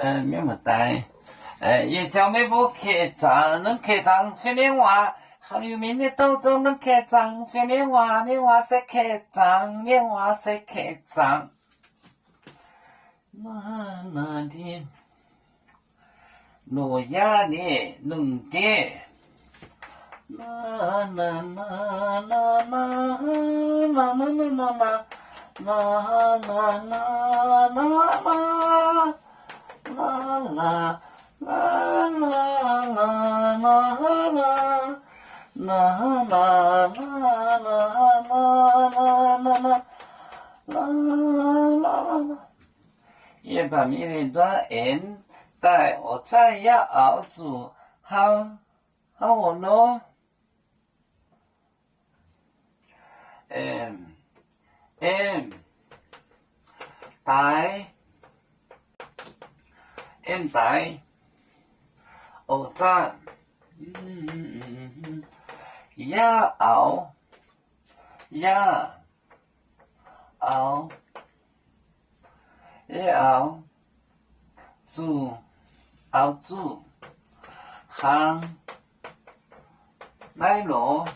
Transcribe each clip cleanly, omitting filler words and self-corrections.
面目带，也叫没不开张，能开张训练娃，好有名的都走能开张训练娃，你娃谁开张，你娃谁开张？那的，诺亚的弄的。啦啦啦啦啦啦啦啦啦啦。啦啦啦啦啦啦啦啦啦啦啦，也把米的段 N 带我再要熬煮好我咯。带 N 带我赞要熬煮行来罗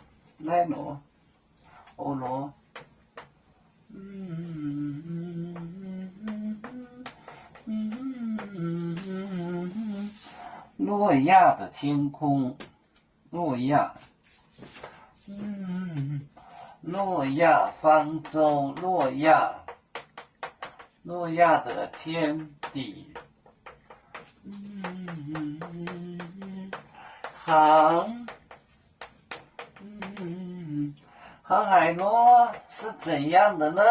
欧罗诺亚的天空，诺亚方舟，诺亚的天地，航海螺是怎样的呢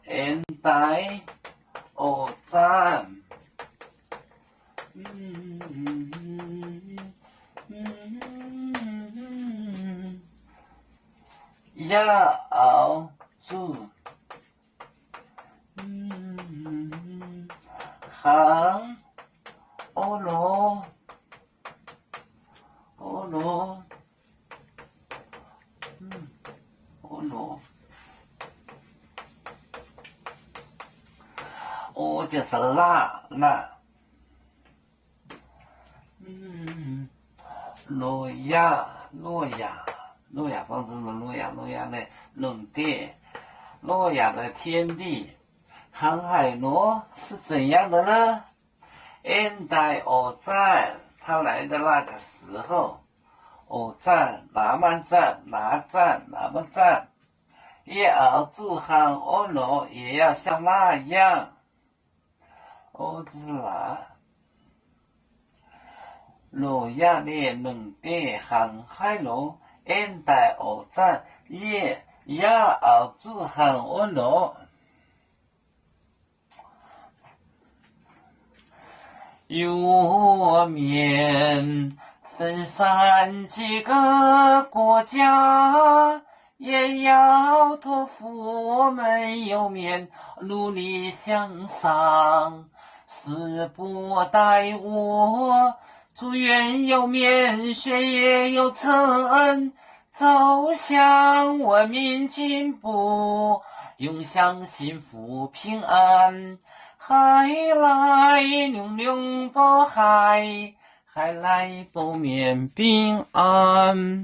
？N 带O 站要熬煮行欧罗我就是辣诺亚方舟的诺亚的冷殿，诺亚的天地，航海螺是怎样的呢？N 带偶战，他来的那个时候，偶战哪么战，也熬煮行欧罗也要像那样，就是那。诺亚的冷殿航海螺 N 带偶战也要熬煮行欧罗。有面分散几个国家，也要托付我们有面努力向上，时不待我，祝愿有面学业有成，走向文明进步，永享幸福平安。海来永永保海，海来保面平安。